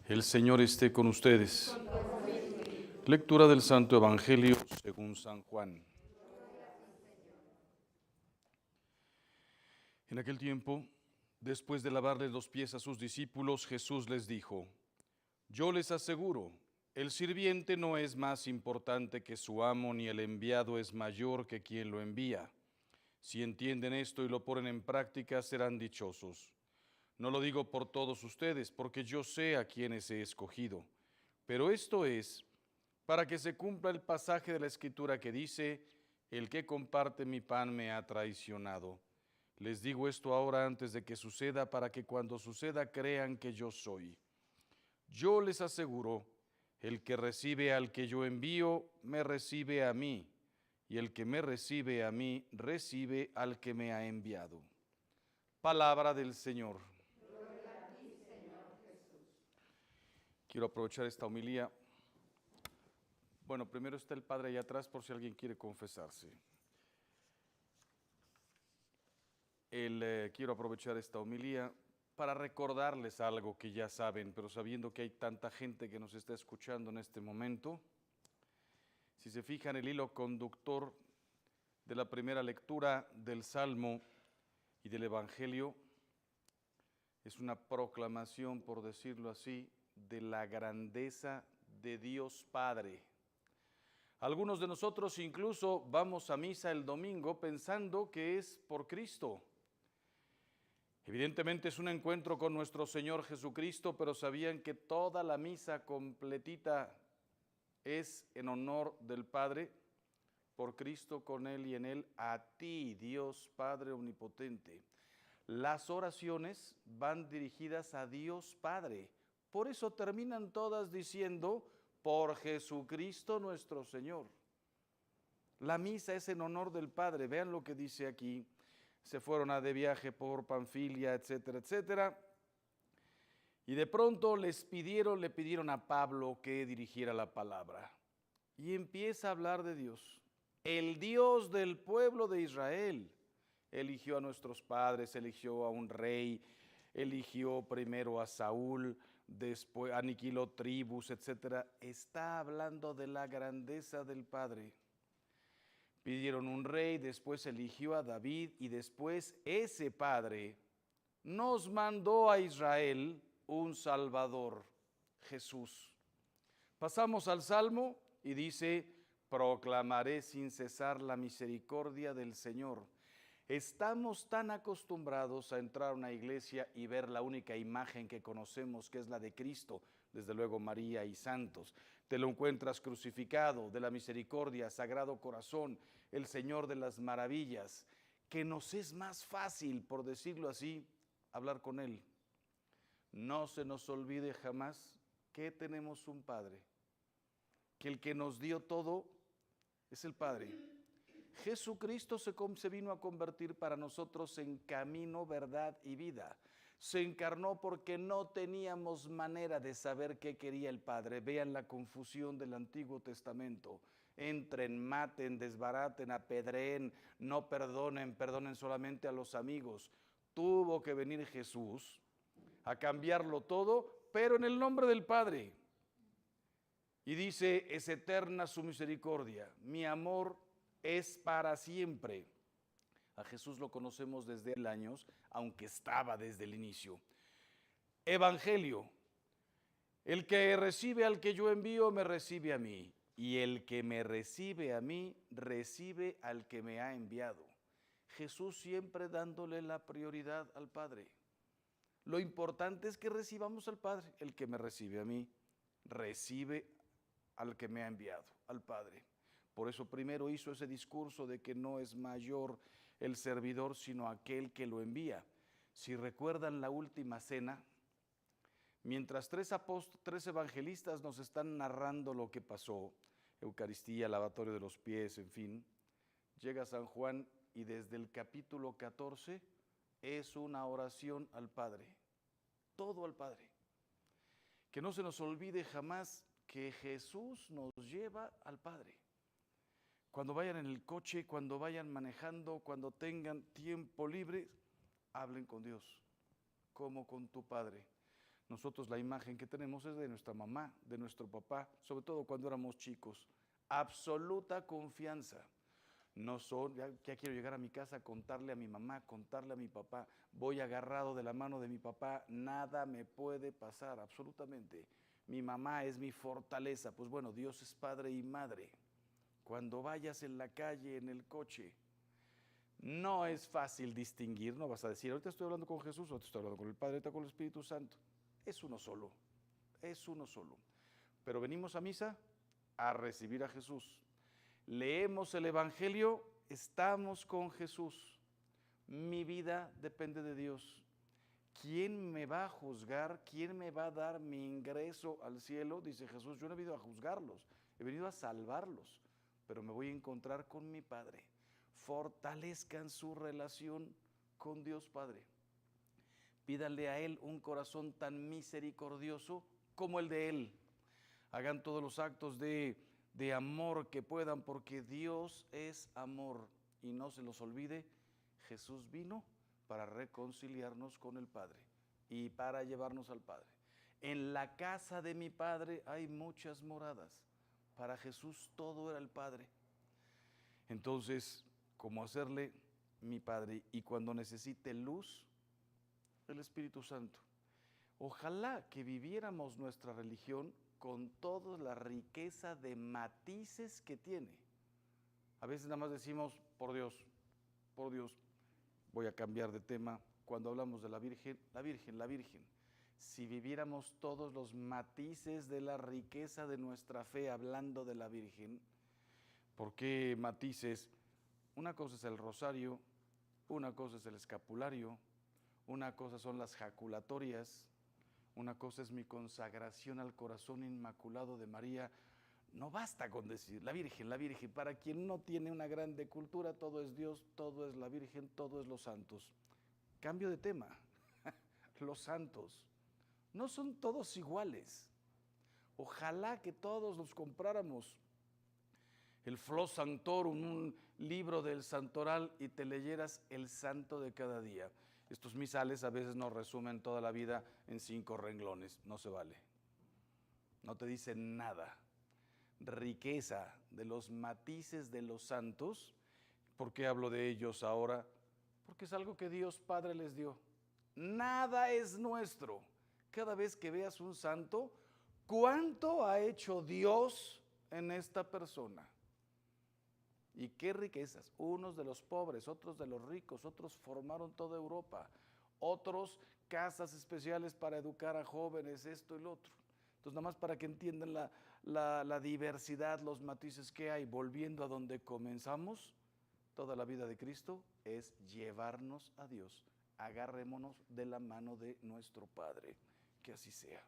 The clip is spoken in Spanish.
El Señor esté con ustedes. Lectura del Santo Evangelio según San Juan. En aquel tiempo, después de lavarles los pies a sus discípulos, Jesús les dijo: Yo les aseguro, el sirviente no es más importante que su amo, ni el enviado es mayor que quien lo envía. Si entienden esto y lo ponen en práctica, serán dichosos. No lo digo por todos ustedes, porque yo sé a quienes he escogido. Pero esto es para que se cumpla el pasaje de la Escritura que dice: el que comparte mi pan me ha traicionado. Les digo esto ahora antes de que suceda, para que cuando suceda crean que yo soy. Yo les aseguro, el que recibe al que yo envío, me recibe a mí, y el que me recibe a mí, recibe al que me ha enviado. Palabra del Señor. Quiero aprovechar esta homilía. Bueno, primero está el Padre allá atrás por si alguien quiere confesarse. Quiero aprovechar esta homilía para recordarles algo que ya saben, pero sabiendo que hay tanta gente que nos está escuchando en este momento. Si se fijan, el hilo conductor de la primera lectura del Salmo y del Evangelio es una proclamación, por decirlo así, de la grandeza de Dios Padre. Algunos de nosotros incluso vamos a misa el domingo pensando que es por Cristo. Evidentemente es un encuentro con nuestro Señor Jesucristo, pero ¿sabían que toda la misa completita es en honor del Padre? Por Cristo, con Él y en Él, a ti, Dios Padre Omnipotente. Las oraciones van dirigidas a Dios Padre. Por eso terminan todas diciendo: por Jesucristo nuestro Señor. La misa es en honor del Padre. Vean lo que dice aquí. Se fueron de viaje por Panfilia, etcétera, etcétera. Y de pronto le pidieron a Pablo que dirigiera la palabra. Y empieza a hablar de Dios. El Dios del pueblo de Israel. Eligió a nuestros padres, eligió a un rey, eligió primero a Saúl, después aniquiló tribus, etcétera. Está hablando de la grandeza del Padre. Pidieron un rey, después eligió a David y después ese Padre nos mandó a Israel un Salvador, Jesús. Pasamos al Salmo y dice: proclamaré sin cesar la misericordia del Señor. Estamos tan acostumbrados a entrar a una iglesia y ver la única imagen que conocemos, que es la de Cristo, desde luego María y santos. Te lo encuentras crucificado, de la misericordia, Sagrado Corazón, el Señor de las maravillas, que nos es más fácil, por decirlo así, hablar con Él. No se nos olvide jamás que tenemos un Padre, que el que nos dio todo es el Padre. Jesucristo se vino a convertir para nosotros en camino, verdad y vida. Se encarnó porque no teníamos manera de saber qué quería el Padre. Vean la confusión del Antiguo Testamento. Entren, maten, desbaraten, apedreen, no perdonen, perdonen solamente a los amigos. Tuvo que venir Jesús a cambiarlo todo, pero en el nombre del Padre. Y dice: es eterna su misericordia, mi amor es para siempre. A Jesús lo conocemos desde el años, aunque estaba desde el inicio. Evangelio: el que recibe al que yo envío, me recibe a mí. Y el que me recibe a mí, recibe al que me ha enviado. Jesús siempre dándole la prioridad al Padre. Lo importante es que recibamos al Padre. El que me recibe a mí, recibe al que me ha enviado, al Padre. Por eso primero hizo ese discurso de que no es mayor el servidor, sino aquel que lo envía. Si recuerdan la última cena, mientras tres evangelistas nos están narrando lo que pasó, Eucaristía, lavatorio de los pies, en fin, llega San Juan y desde el capítulo 14 es una oración al Padre, todo al Padre. Que no se nos olvide jamás que Jesús nos lleva al Padre. Cuando vayan en el coche, cuando vayan manejando, cuando tengan tiempo libre, hablen con Dios, como con tu Padre. Nosotros la imagen que tenemos es de nuestra mamá, de nuestro papá, sobre todo cuando éramos chicos. Absoluta confianza. No son, ya quiero llegar a mi casa, contarle a mi mamá, contarle a mi papá, voy agarrado de la mano de mi papá, nada me puede pasar, absolutamente. Mi mamá es mi fortaleza. Pues bueno, Dios es padre y madre. Cuando vayas en la calle, en el coche, no es fácil distinguir, no vas a decir, ahorita estoy hablando con Jesús, ahorita estoy hablando con el Padre, ahorita con el Espíritu Santo. Es uno solo, es uno solo. Pero venimos a misa a recibir a Jesús. Leemos el Evangelio, estamos con Jesús. Mi vida depende de Dios. ¿Quién me va a juzgar? ¿Quién me va a dar mi ingreso al cielo? Dice Jesús, yo no he venido a juzgarlos, he venido a salvarlos, pero me voy a encontrar con mi Padre. Fortalezcan su relación con Dios Padre. Pídanle a Él un corazón tan misericordioso como el de Él. Hagan todos los actos de amor que puedan, porque Dios es amor. Y no se los olvide, Jesús vino para reconciliarnos con el Padre y para llevarnos al Padre. En la casa de mi Padre hay muchas moradas. Para Jesús todo era el Padre. Entonces, ¿cómo hacerle mi Padre? Y cuando necesite luz, el Espíritu Santo. Ojalá que viviéramos nuestra religión con toda la riqueza de matices que tiene. A veces nada más decimos, por Dios, voy a cambiar de tema. Cuando hablamos de la Virgen, la Virgen, la Virgen. Si viviéramos todos los matices de la riqueza de nuestra fe hablando de la Virgen, ¿por qué matices? Una cosa es el rosario, una cosa es el escapulario, una cosa son las jaculatorias, una cosa es mi consagración al corazón inmaculado de María. No basta con decir la Virgen, la Virgen. Para quien no tiene una grande cultura, todo es Dios, todo es la Virgen, todo es los santos. Cambio de tema. Los santos no son todos iguales. Ojalá que todos los compráramos el Flos Sanctorum, un libro del santoral, y te leyeras el santo de cada día. Estos misales a veces nos resumen toda la vida en 5 renglones, no se vale. No te dicen nada. Riqueza de los matices de los santos. ¿Por qué hablo de ellos ahora? Porque es algo que Dios Padre les dio. Nada es nuestro. Cada vez que veas un santo, ¿cuánto ha hecho Dios en esta persona? ¿Y qué riquezas? Unos de los pobres, otros de los ricos, otros formaron toda Europa, otros casas especiales para educar a jóvenes, esto y lo otro. Entonces, nada más para que entiendan la diversidad, los matices que hay, volviendo a donde comenzamos, toda la vida de Cristo es llevarnos a Dios. Agarrémonos de la mano de nuestro Padre, que así sea.